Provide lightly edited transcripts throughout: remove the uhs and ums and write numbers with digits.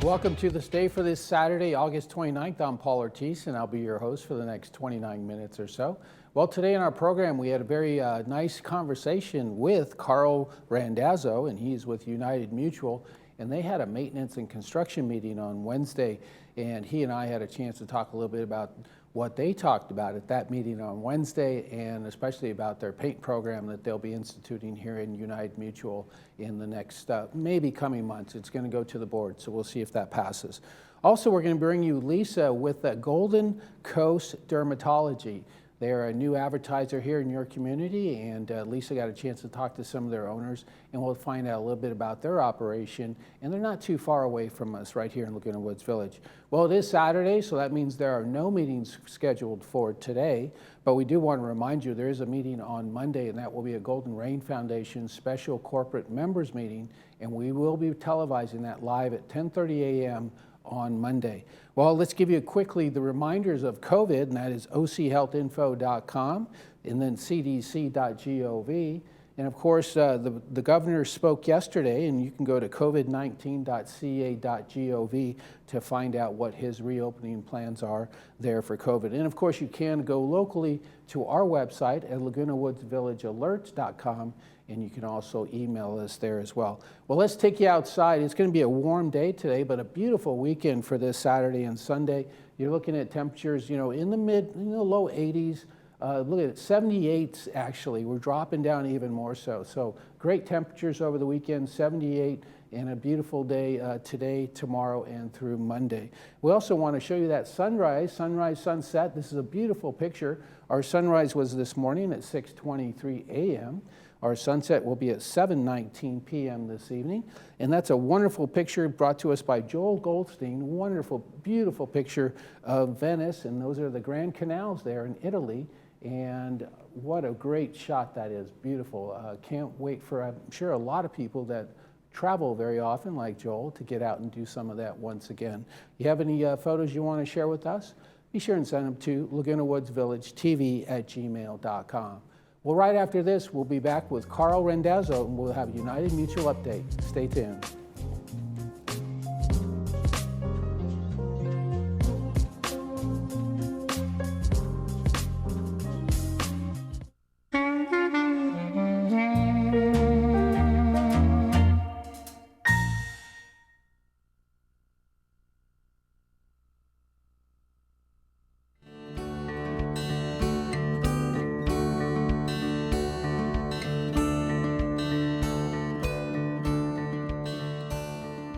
Welcome to ThisDay for this Saturday, August 29th. I'm Paul Ortiz, and I'll be your host for the next 29 minutes or so. Well, today in our program, we had a very nice conversation with Carl Randazzo, and he's with United Mutual, and they had a maintenance and construction meeting on Wednesday, and he and I had a chance to talk a little bit about what they talked about at that meeting on Wednesday, and especially about their paint program that they'll be instituting here in United Mutual in the next maybe coming months. It's going to go to the board, so we'll see if that passes. Also, we're going to bring you Lisa with Golden Coast Dermatology. They're a new advertiser here in your community, and Lisa got a chance to talk to some of their owners, and we'll find out a little bit about their operation. And they're not too far away from us right here in Laguna Woods Village. Well, it is Saturday, so that means there are no meetings scheduled for today, but we do want to remind you there is a meeting on Monday, and that will be a Golden Rain Foundation special corporate members meeting, and we will be televising that live at 10:30 a.m. on Monday. Well, let's give you quickly the reminders of COVID, and that is ochealthinfo.com and then cdc.gov. And of course, the governor spoke yesterday, and you can go to covid19.ca.gov to find out what his reopening plans are there for COVID. And of course, you can go locally to our website at lagunawoodsvillagealerts.com, and you can also email us there as well. Well, let's take you outside. It's going to be a warm day today, but a beautiful weekend for this Saturday and Sunday. You're looking at temperatures, in the low 80s. Look at it, 78 actually. We're dropping down even more so. So great temperatures over the weekend, 78, and a beautiful day today, tomorrow, and through Monday. We also want to show you that sunrise, sunset. This is a beautiful picture. Our sunrise was this morning at 6:23 a.m. Our sunset will be at 7:19 p.m. this evening. And that's a wonderful picture brought to us by Joel Goldstein. Wonderful, beautiful picture of Venice. And those are the Grand Canals there in Italy. And what a great shot that is. Beautiful. Can't wait for, I'm sure, a lot of people that travel very often, like Joel, to get out and do some of that once again. You have any photos you want to share with us? Be sure and send them to lagunawoodsvillagetv@gmail.com. Well, right after this, we'll be back with Carl Randazzo, and we'll have a United Mutual update. Stay tuned.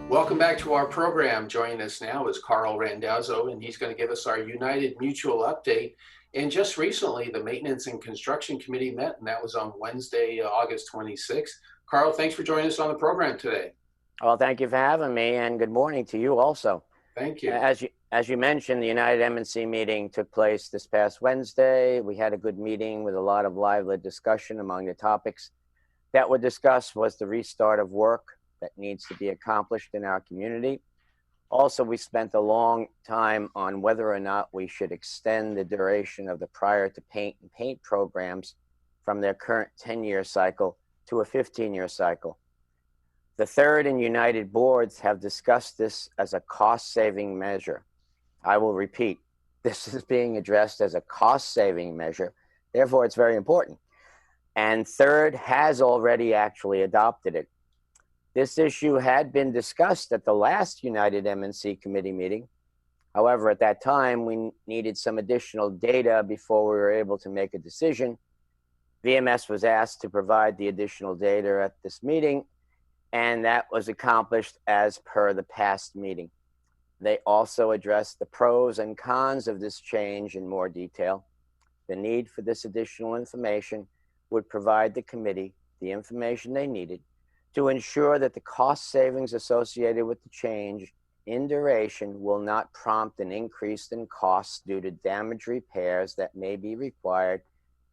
Welcome back to our program. Joining us now is Carl Randazzo, and he's going to give us our United Mutual update. And just recently, the Maintenance and Construction Committee met, and that was on Wednesday, August 26th. Carl, thanks for joining us on the program today. Well, thank you for having me, and good morning to you also. Thank you. As you mentioned, the United M&C meeting took place this past Wednesday. We had a good meeting with a lot of lively discussion. Among the topics that were discussed was the restart of work that needs to be accomplished in our community. Also, we spent a long time on whether or not we should extend the duration of the prior to paint and paint programs from their current 10-year cycle to a 15-year cycle. The Third and United boards have discussed this as a cost-saving measure. I will repeat, this is being addressed as a cost-saving measure. Therefore, it's very important. And Third has already actually adopted it. This issue had been discussed at the last United M&C committee meeting. However, at that time, we needed some additional data before we were able to make a decision. VMS was asked to provide the additional data at this meeting, and that was accomplished as per the past meeting. They also addressed the pros and cons of this change in more detail. The need for this additional information would provide the committee the information they needed to ensure that the cost savings associated with the change in duration will not prompt an increase in costs due to damage repairs that may be required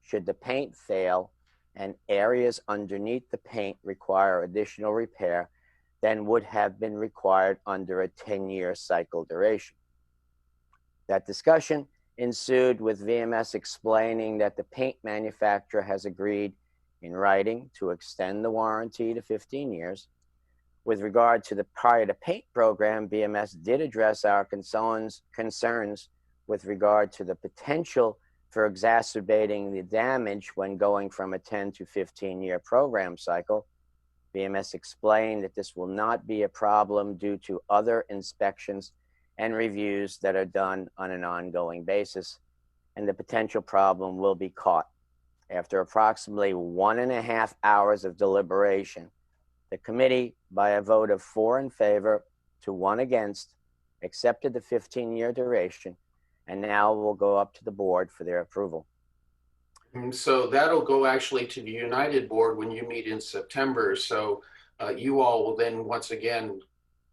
should the paint fail and areas underneath the paint require additional repair than would have been required under a 10-year cycle duration. That discussion ensued with VMS explaining that the paint manufacturer has agreed in writing to extend the warranty to 15 years. With regard to the prior to paint program, BMS did address our concerns with regard to the potential for exacerbating the damage when going from a 10 to 15-year program cycle. BMS explained that this will not be a problem due to other inspections and reviews that are done on an ongoing basis, and the potential problem will be caught. After approximately 1.5 hours of deliberation, the committee, by a vote of 4 in favor to 1 against, accepted the 15-year duration, and now will go up to the board for their approval. And so that'll go actually to the United Board when you meet in September. So you all will then once again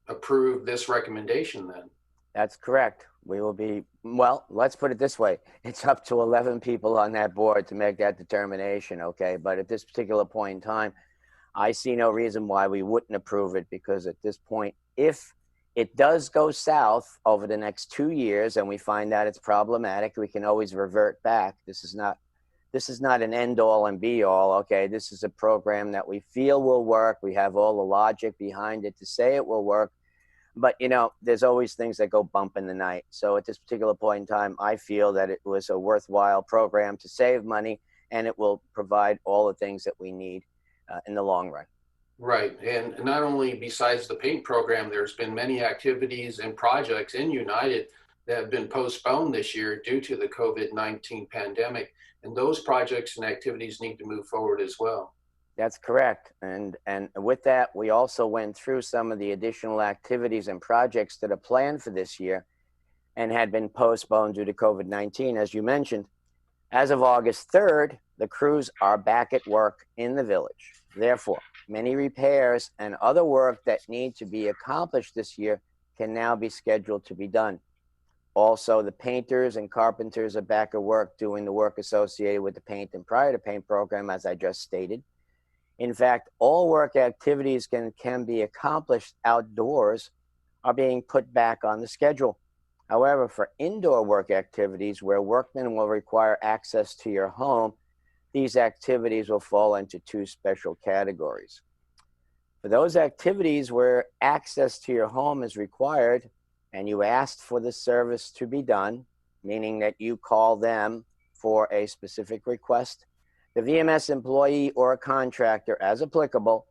approve this recommendation then. That's correct. We will be, well, let's put it this way. It's up to 11 people on that board to make that determination, okay? But at this particular point in time, I see no reason why we wouldn't approve it, because at this point, if it does go south over the next 2 years and we find out it's problematic, we can always revert back. This is not an end all and be all, okay? This is a program that we feel will work. We have all the logic behind it to say it will work. But, you know, there's always things that go bump in the night. So at this particular point in time, I feel that it was a worthwhile program to save money, and it will provide all the things that we need in the long run. Right. And not only besides the paint program, there's been many activities and projects in United that have been postponed this year due to the COVID-19 pandemic. And those projects and activities need to move forward as well. That's correct. And with that, we also went through some of the additional activities and projects that are planned for this year and had been postponed due to COVID-19, as you mentioned. As of August 3rd, the crews are back at work in the village. Therefore, many repairs and other work that need to be accomplished this year can now be scheduled to be done. Also, the painters and carpenters are back at work doing the work associated with the paint and prior to paint program, as I just stated. In fact, all work activities can be accomplished outdoors are being put back on the schedule. However, for indoor work activities where workmen will require access to your home, these activities will fall into 2 special categories. For those activities where access to your home is required and you asked for the service to be done, meaning that you call them for a specific request, the VMS employee or a contractor, as applicable,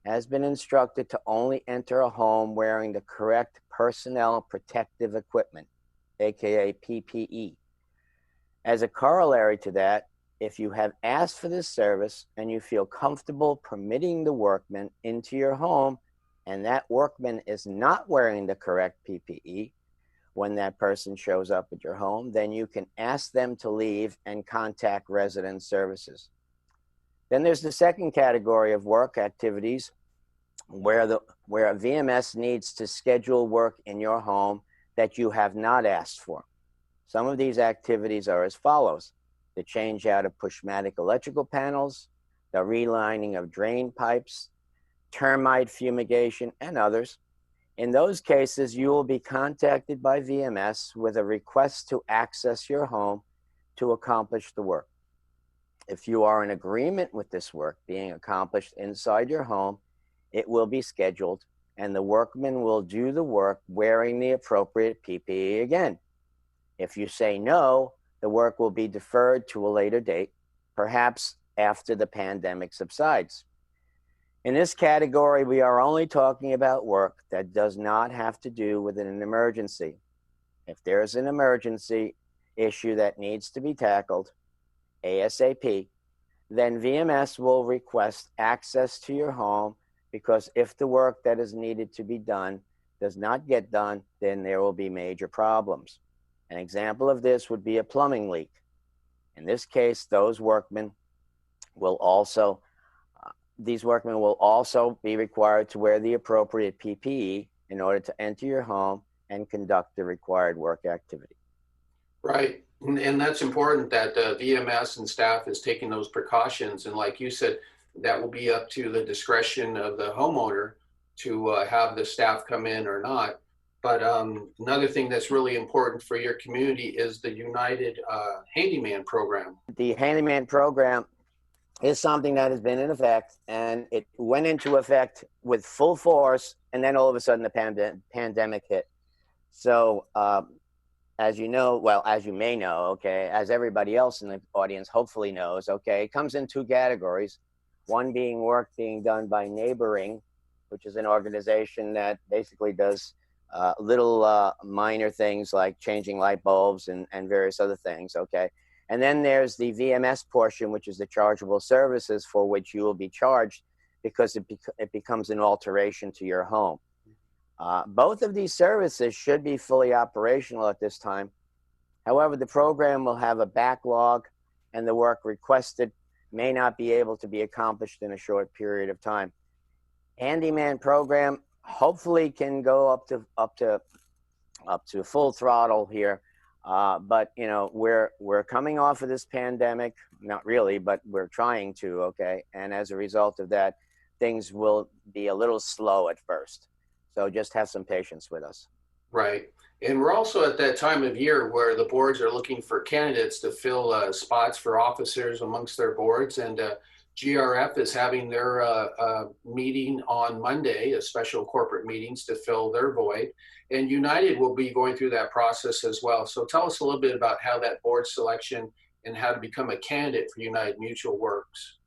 has been instructed to only enter a home wearing the correct personnel protective equipment, aka PPE. As a corollary to that, if you have asked for this service and you feel comfortable permitting the workman into your home and that workman is not wearing the correct PPE when that person shows up at your home, then you can ask them to leave and contact resident services. Then there's the second category of work activities where a VMS needs to schedule work in your home that you have not asked for. Some of these activities are as follows: the change out of pushmatic electrical panels, the relining of drain pipes, termite fumigation, and others. In those cases, you will be contacted by VMS with a request to access your home to accomplish the work. If you are in agreement with this work being accomplished inside your home, it will be scheduled and the workman will do the work wearing the appropriate PPE again. If you say no, the work will be deferred to a later date, perhaps after the pandemic subsides. In this category, we are only talking about work that does not have to do with an emergency. If there's an emergency issue that needs to be tackled ASAP, then VMS will request access to your home, because if the work that is needed to be done does not get done, then there will be major problems. An example of this would be a plumbing leak. In this case, these workmen will also be required to wear the appropriate PPE in order to enter your home and conduct the required work activity. Right. And that's important that VMS and staff is taking those precautions. And like you said, that will be up to the discretion of the homeowner to have the staff come in or not. But another thing that's really important for your community is the United Handyman program. The Handyman program is something that has been in effect, and it went into effect with full force, and then all of a sudden the pandemic hit. So, as you know, well, as you may know, okay, as everybody else in the audience hopefully knows, okay, it comes in two categories. One being work being done by neighboring, which is an organization that basically does little minor things like changing light bulbs and various other things, okay? And then there's the VMS portion, which is the chargeable services for which you will be charged because it becomes an alteration to your home. Both of these services should be fully operational at this time. However, the program will have a backlog and the work requested may not be able to be accomplished in a short period of time. Handyman program hopefully can go up to full throttle here. But you know, we're coming off of this pandemic, not really, but we're trying to, okay? And as a result of that, things will be a little slow at first. So just have some patience with us. Right. And we're also at that time of year where the boards are looking for candidates to fill spots for officers amongst their boards. And GRF is having their meeting on Monday, a special corporate meetings to fill their void. And United will be going through that process as well. So tell us a little bit about how that board selection and how to become a candidate for United Mutual works.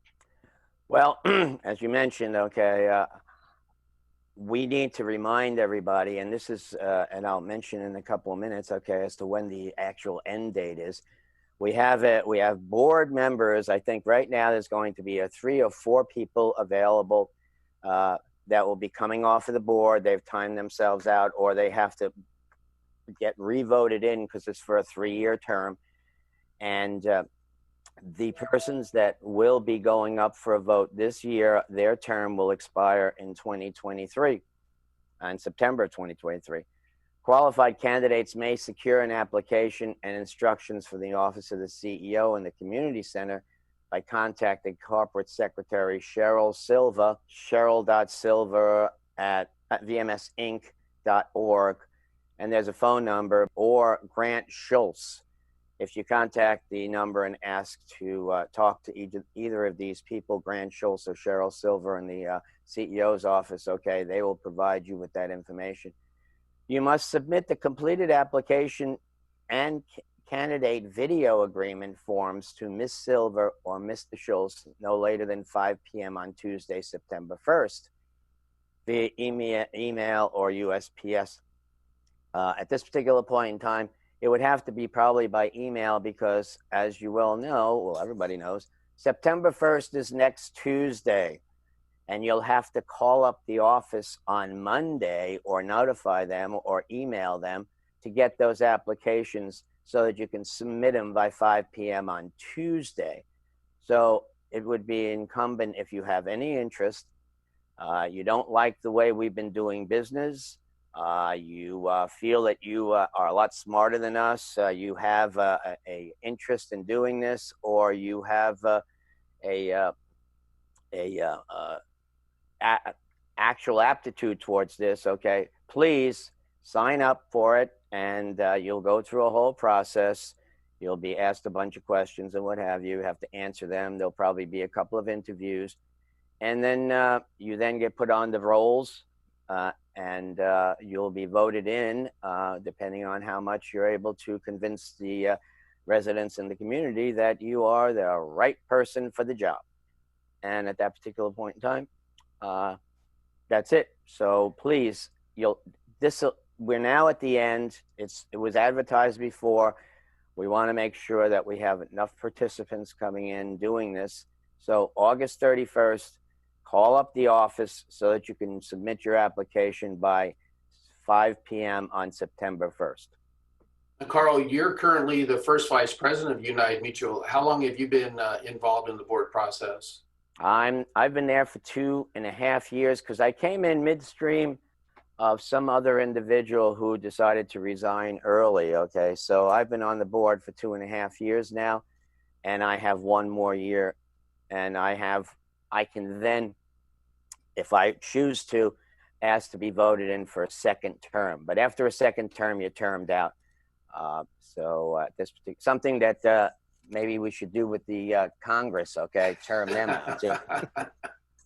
Well, as you mentioned, okay, we need to remind everybody, and this is, and I'll mention in a couple of minutes, okay, as to when the actual end date is. We have board members. I think right now there's going to be 3 or 4 people available that will be coming off of the board. They've timed themselves out, or they have to get re-voted in because it's for a 3-year term. And the persons that will be going up for a vote this year, their term will expire in 2023, in September 2023. Qualified candidates may secure an application and instructions for the office of the CEO and the community center by contacting Corporate Secretary Cheryl Silva, cheryl.silva@vmsinc.org, and there's a phone number, or Grant Schultz. If you contact the number and ask to talk to either of these people, Grant Schultz or Cheryl Silva in the CEO's office, okay, they will provide you with that information. You must submit the completed application and candidate video agreement forms to Ms. Silva or Mr. Schultz no later than 5 p.m. on Tuesday, September 1st, via email or USPS. At this particular point in time, it would have to be probably by email because, as you well know, well, everybody knows, September 1st is next Tuesday. And you'll have to call up the office on Monday or notify them or email them to get those applications so that you can submit them by 5 p.m. on Tuesday. So it would be incumbent, if you have any interest, you don't like the way we've been doing business, you feel that you are a lot smarter than us, you have a interest in doing this, or you have actual aptitude towards this, okay, please sign up for it, and you'll go through a whole process. You'll be asked a bunch of questions and what have you. You have to answer them. There'll probably be a couple of interviews, and then you then get put on the rolls, and you'll be voted in depending on how much you're able to convince the residents in the community that you are the right person for the job. And at that particular point in time, that's it. So please, we're now at the end. It was advertised before. We want to make sure that we have enough participants coming in doing this. So August 31st, call up the office so that you can submit your application by 5 p.m. on September 1st. Carl, you're currently the first vice president of United Mutual. How long have you been involved in the board process? I've been there for 2.5 years because I came in midstream of some other individual who decided to resign early. Okay, so I've been on the board for 2.5 years now, and I have 1 more year, and I can then, if I choose to, ask to be voted in for a second term. But after a second term, you're termed out. So this something that maybe we should do with the Congress, okay? Term them out too.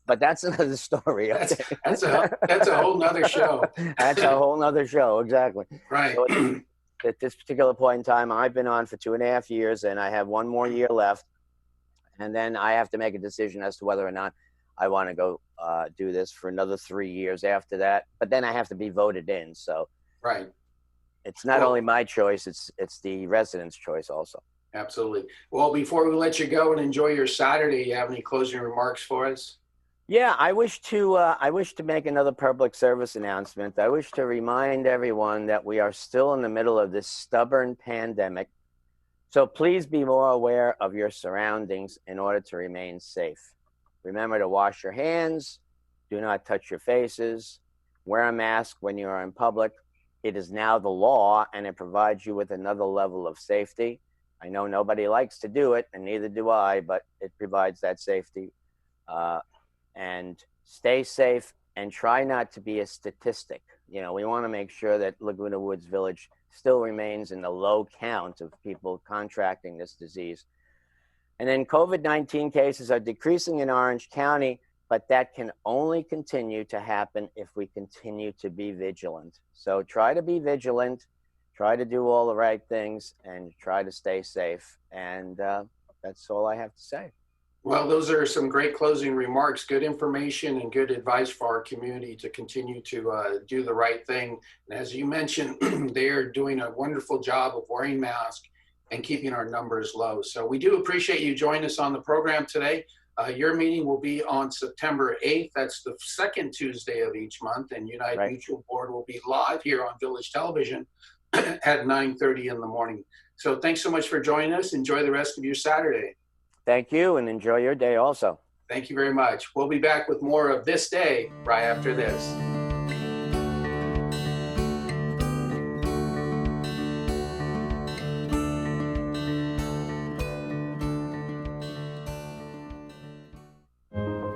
But that's another story. Okay? That's a whole nother show. That's a whole nother show, exactly. Right. So at this particular point in time, I've been on for 2.5 years, and I have one more year left. And then I have to make a decision as to whether or not I want to go do this for another 3 years after that. But then I have to be voted in. So right. It's not only my choice, it's the residents' choice also. Absolutely. Well, before we let you go and enjoy your Saturday, you have any closing remarks for us? Yeah, I wish to make another public service announcement. I wish to remind everyone that we are still in the middle of this stubborn pandemic. So please be more aware of your surroundings in order to remain safe. Remember to wash your hands, do not touch your faces, wear a mask when you are in public. It is now the law, and it provides you with another level of safety. I know nobody likes to do it, and neither do I, but it provides that safety. And stay safe and try not to be a statistic. You know, we want to make sure that Laguna Woods Village still remains in the low count of people contracting this disease. And then COVID-19 cases are decreasing in Orange County, but that can only continue to happen if we continue to be vigilant. So try to be vigilant, try to do all the right things, and try to stay safe. And that's all I have to say. Well, those are some great closing remarks, good information and good advice for our community to continue to do the right thing. And as you mentioned, they are doing a wonderful job of wearing masks and keeping our numbers low. So we do appreciate you joining us on the program today. Your meeting will be on September 8th. That's the second Tuesday of each month. And United Mutual Board will be live here on Village Television at 9:30 in the morning. So thanks so much for joining us. Enjoy the rest of your Saturday. Thank you, and enjoy your day also. Thank you very much. We'll be back with more of This Day right after this.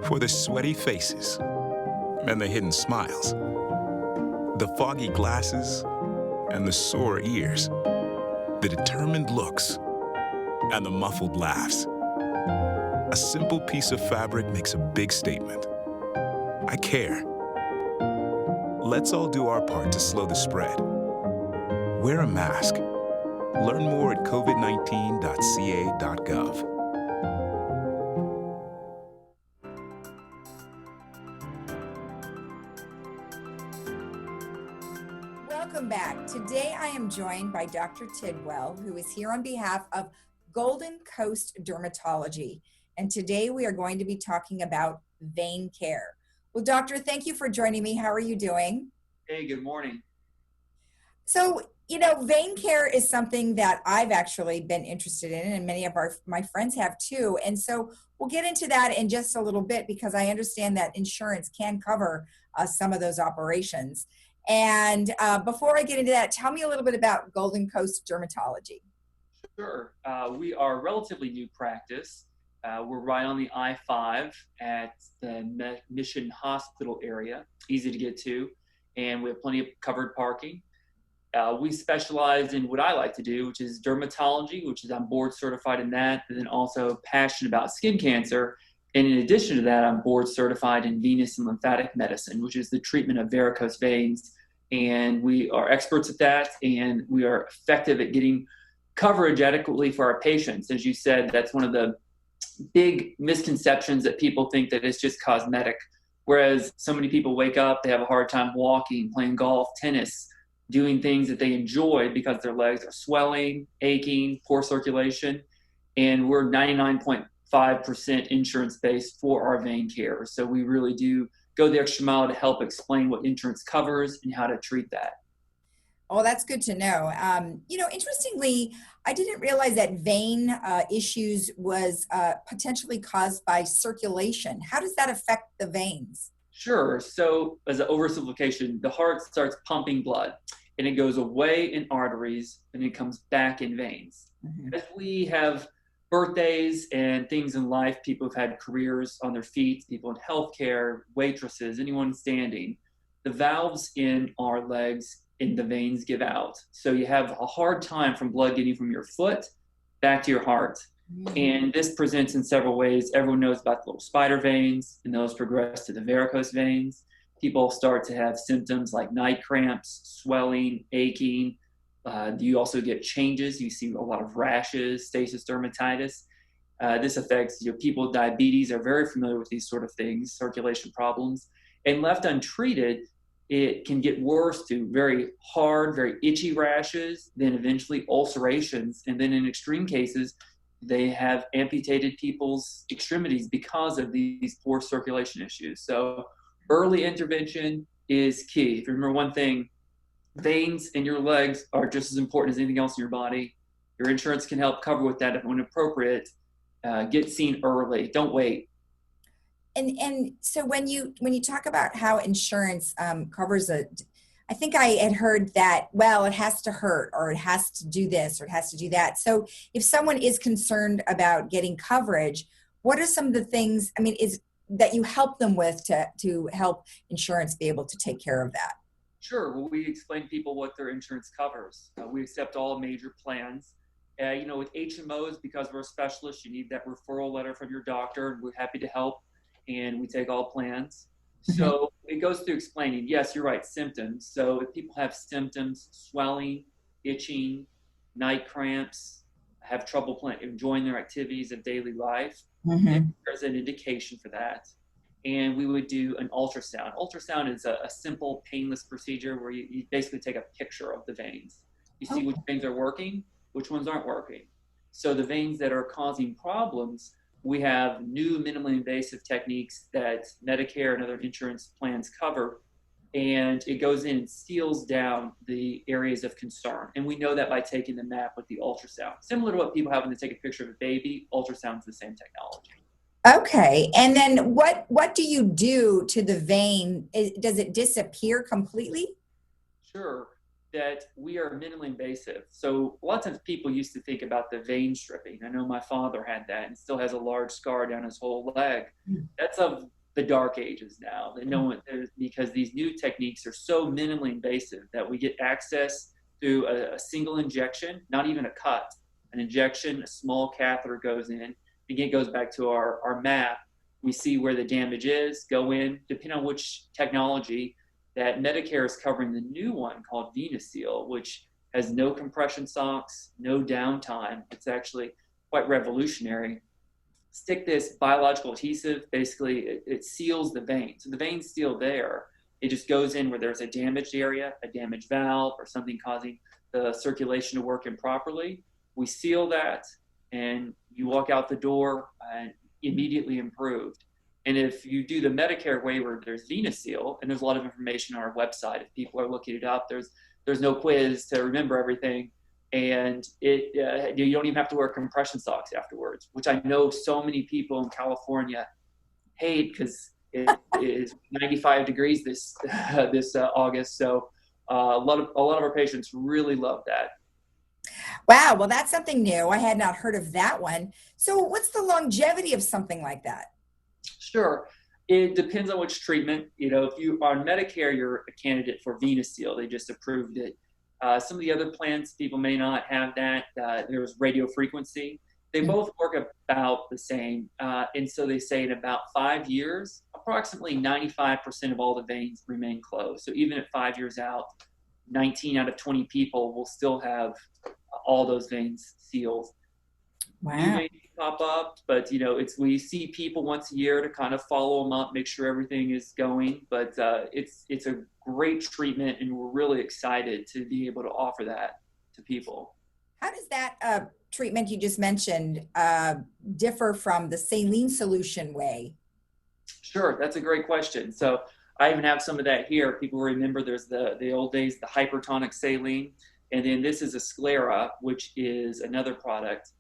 For the sweaty faces and the hidden smiles, the foggy glasses and the sore ears, the determined looks and the muffled laughs. A simple piece of fabric makes a big statement. I care. Let's all do our part to slow the spread. Wear a mask. Learn more at covid19.ca.gov. Welcome back. Today I am joined by Dr. Tidwell, who is here on behalf of Golden Coast Dermatology. And today we are going to be talking about vein care. Well, doctor, thank you for joining me. How are you doing? Hey, good morning. So, you know, vein care is something that I've actually been interested in, and many of my friends have too. And so we'll get into that in just a little bit, because I understand that insurance can cover some of those operations. And before I get into that, tell me a little bit about Golden Coast Dermatology. Sure. We are a relatively new practice. We're right on the I-5 at the Mission Hospital area, easy to get to, and we have plenty of covered parking. We specialize in what I like to do, which is dermatology, which is I'm board certified in that, and then also passionate about skin cancer. And in addition to that, I'm board certified in venous and lymphatic medicine, which is the treatment of varicose veins. And we are experts at that, and we are effective at getting coverage adequately for our patients. As you said, that's one of the big misconceptions, that people think that it's just cosmetic. Whereas so many people wake up, they have a hard time walking, playing golf, tennis, doing things that they enjoy because their legs are swelling, aching, poor circulation. And we're 99.5% insurance-based for our vein care. So we really do go the extra mile to help explain what insurance covers and how to treat that. Oh, that's good to know. You know, interestingly, I didn't realize that vein issues was potentially caused by circulation. How does that affect the veins? Sure. So as an oversimplification, the heart starts pumping blood, and it goes away in arteries and it comes back in veins. Mm-hmm. If we have birthdays and things in life, people have had careers on their feet, people in healthcare, waitresses, anyone standing, the valves in our legs and the veins give out. So you have a hard time from blood getting from your foot back to your heart. And this presents in several ways. Everyone knows about the little spider veins, and those progress to the varicose veins. People start to have symptoms like night cramps, swelling, aching. You also get changes. You see a lot of rashes, stasis dermatitis. This affects people with diabetes are very familiar with these sort of things, circulation problems. And left untreated, it can get worse to very hard, very itchy rashes, then eventually ulcerations. And then in extreme cases, they have amputated people's extremities because of these poor circulation issues. So early intervention is key. If you remember one thing, veins in your legs are just as important as anything else in your body. Your insurance can help cover with that when appropriate. Get seen early. Don't wait. And so when you talk about how insurance covers I think I had heard that, well, it has to hurt, or it has to do this, or it has to do that. So if someone is concerned about getting coverage, what are some of the things, is that you help them with to help insurance be able to take care of that? Sure. Well, we explain to people what their insurance covers. We accept all major plans. With HMOs, because we're a specialist, you need that referral letter from your doctor, and we're happy to help. And we take all plans. So it goes through explaining, yes, you're right, symptoms. So if people have symptoms, swelling, itching, night cramps, have trouble enjoying their activities of daily life, there's an indication for that. And we would do an ultrasound. Ultrasound is a simple, painless procedure where you basically take a picture of the veins. You see which veins are working, which ones aren't working. So the veins that are causing problems, we have new minimally invasive techniques that Medicare and other insurance plans cover, and it goes in and seals down the areas of concern. And we know that by taking the map with the ultrasound. Similar to what people have when they take a picture of a baby, ultrasound's the same technology. Okay. And then what do you do to the vein? Does it disappear completely? Sure. That we are minimally invasive. So a lot of times people used to think about the vein stripping. I know my father had that and still has a large scar down his whole leg. That's of the dark ages now. Because these new techniques are so minimally invasive that we get access through a single injection, not even a cut. An injection, a small catheter goes in. Again, it goes back to our map. We see where the damage is, go in, depending on which technology. That Medicare is covering the new one called VenaSeal, which has no compression socks, no downtime. It's actually quite revolutionary. Stick this biological adhesive, basically it seals the vein. So the vein's still there. It just goes in where there's a damaged area, a damaged valve, or something causing the circulation to work improperly. We seal that, and you walk out the door and immediately improved. And if you do the Medicare waiver, there's VenaSeal, and there's a lot of information on our website. If people are looking it up, there's no quiz to remember everything, and you don't even have to wear compression socks afterwards, which I know so many people in California hate because it is 95 degrees this August. So a lot of our patients really love that. Wow. Well, that's something new. I had not heard of that one. So what's the longevity of something like that? Sure. It depends on which treatment. If you are on Medicare, you're a candidate for VenaSeal. They just approved it. Some of the other plans, people may not have that. There's radio frequency. They both work about the same. And so they say in about 5 years, approximately 95% of all the veins remain closed. So even at 5 years out, 19 out of 20 people will still have all those veins sealed. Wow. New veins pop up, but we see people once a year to kind of follow them up, make sure everything is going. But it's a great treatment, and we're really excited to be able to offer that to people. How does that treatment you just mentioned differ from the saline solution way? Sure, that's a great question. So I even have some of that here. People remember there's the old days, the hypertonic saline, and then this is a sclera, which is another product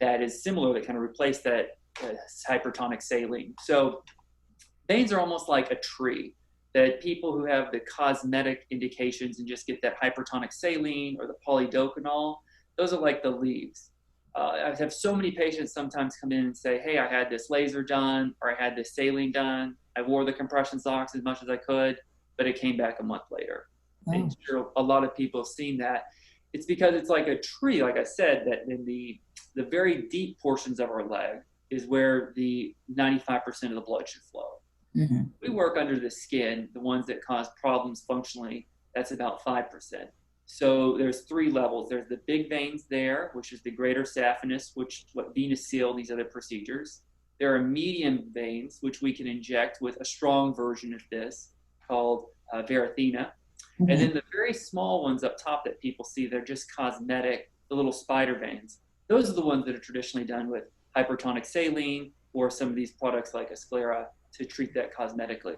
that is similar, that kind of replaced that hypertonic saline. So veins are almost like a tree, that people who have the cosmetic indications and just get that hypertonic saline or the polydocanol, those are like the leaves. I have so many patients sometimes come in and say, hey, I had this laser done, or I had this saline done. I wore the compression socks as much as I could, but it came back a month later. I'm sure a lot of people have seen that. It's because it's like a tree, like I said, that in the the very deep portions of our leg is where the 95% of the blood should flow. Mhm. We work under the skin, the ones that cause problems functionally, that's about 5%. So there's 3 levels. There's the big veins there, which is the greater saphenous, which what venous seal, these other procedures. There are medium veins, which we can inject with a strong version of this called varithena. Mhm. And then the very small ones up top that people see, they're just cosmetic, the little spider veins. Those are the ones that are traditionally done with hypertonic saline or some of these products like Asclera to treat that cosmetically.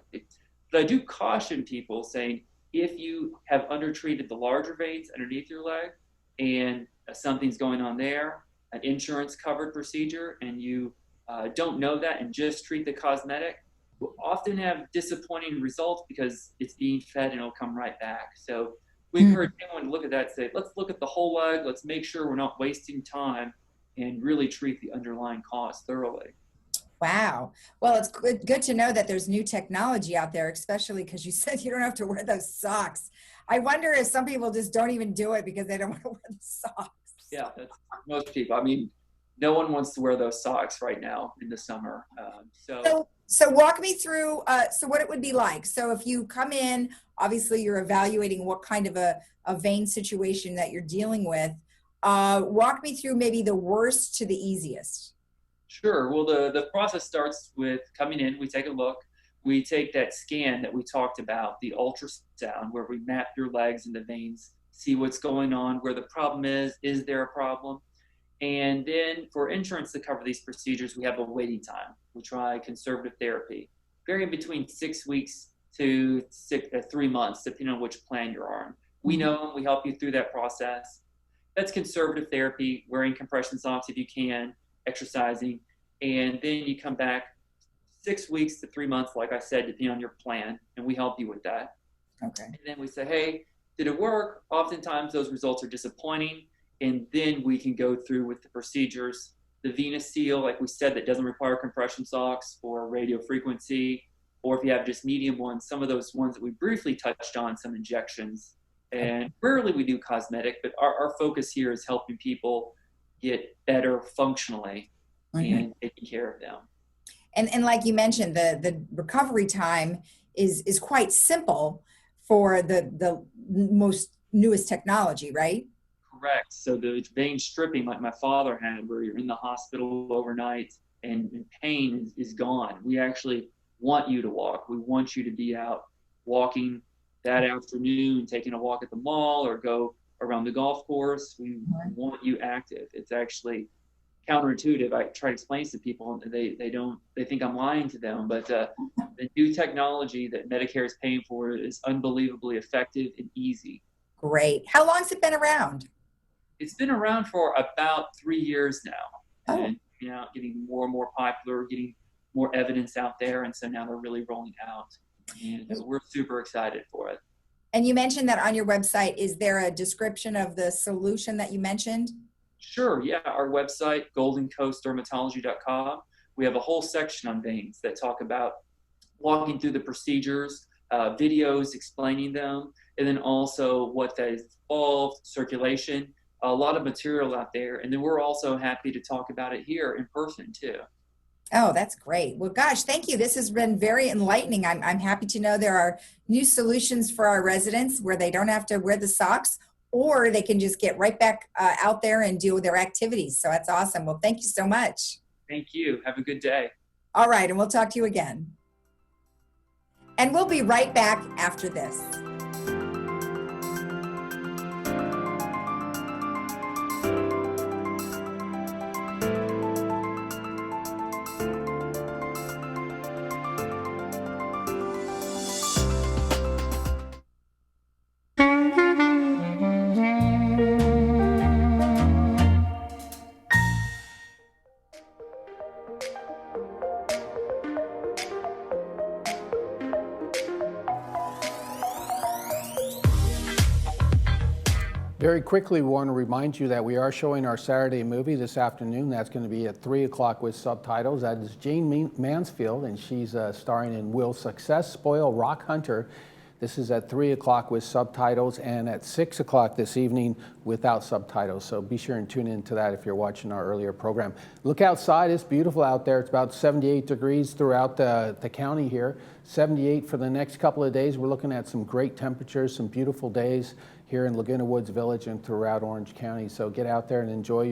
But I do caution people saying, if you have undertreated the larger veins underneath your leg and something's going on there, an insurance covered procedure, and you don't know that and just treat the cosmetic, will often have disappointing results because it's being fed and it'll come right back. So we encourage anyone to look at that and say, let's look at the whole leg. Let's make sure we're not wasting time and really treat the underlying cause thoroughly. Wow. Well, it's good to know that there's new technology out there, especially because you said you don't have to wear those socks. I wonder if some people just don't even do it because they don't want to wear the socks. Yeah, that's most people. I mean, no one wants to wear those socks right now in the summer. So walk me through, so what it would be like. So if you come in, obviously you're evaluating what kind of a vein situation that you're dealing with. Walk me through maybe the worst to the easiest. Sure. Well, the process starts with coming in. We take a look. We take that scan that we talked about, the ultrasound, where we map your legs and the veins, see what's going on, where the problem is there a problem? And then for insurance to cover these procedures, we have a waiting time. We try conservative therapy, varying between 6 weeks to 3 months, depending on which plan you're on. We know, we help you through that process. That's conservative therapy, wearing compression socks if you can, exercising, and then you come back 6 weeks to 3 months, like I said, depending on your plan, and we help you with that. Okay. And then we say, hey, did it work? Oftentimes those results are disappointing, and then we can go through with the procedures. The venous seal, like we said, that doesn't require compression socks or radio frequency, or if you have just medium ones, some of those ones that we briefly touched on, some injections. And rarely we do cosmetic, but our focus here is helping people get better functionally and taking care of them. And like you mentioned, the recovery time is quite simple for the most newest technology, right? Correct. So the vein stripping like my father had, where you're in the hospital overnight and pain is gone. We actually want you to walk. We want you to be out walking that afternoon, taking a walk at the mall or go around the golf course. We want you active. It's actually counterintuitive. I try to explain this to people, and they think I'm lying to them. But the new technology that Medicare is paying for is unbelievably effective and easy. Great. How long's it been around? It's been around for about 3 years now, Oh. and getting more and more popular, getting more evidence out there, and so now they're really rolling out, and we're super excited for it. And you mentioned that on your website. Is there a description of the solution that you mentioned? Sure, yeah. Our website, goldencoastdermatology.com, we have a whole section on veins that talk about walking through the procedures, videos explaining them, and then also what that is involved, circulation, a lot of material out there. And then we're also happy to talk about it here in person too. Oh, that's great. Well, gosh, thank you. This has been very enlightening. I'm happy to know there are new solutions for our residents where they don't have to wear the socks, or they can just get right back out there and do their activities. So that's awesome. Well, thank you so much. Thank you. Have a good day. All right, and we'll talk to you again. And we'll be right back after this. Very quickly, we want to remind you that we are showing our Saturday movie this afternoon. That's going to be at 3 o'clock with subtitles. That is Jane Mansfield, and she's starring in Will Success Spoil Rock Hunter? This is at 3 o'clock with subtitles and at 6 o'clock this evening without subtitles. So be sure and tune into that if you're watching our earlier program. Look outside, it's beautiful out there. It's about 78 degrees throughout the county here. 78 for the next couple of days. We're looking at some great temperatures, some beautiful days here in Laguna Woods Village and throughout Orange County. So get out there and enjoy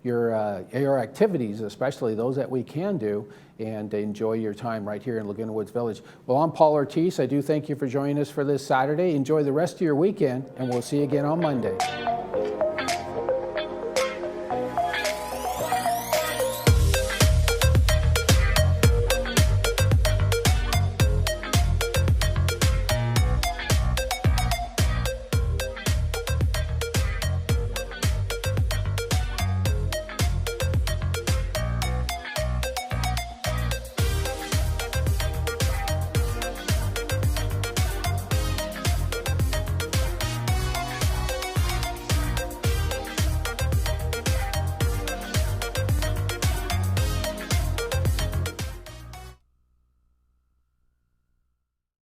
your activities, especially those that we can do, and enjoy your time right here in Laguna Woods Village. Well, I'm Paul Ortiz. I do thank you for joining us for this Saturday. Enjoy the rest of your weekend, and we'll see you again on Monday.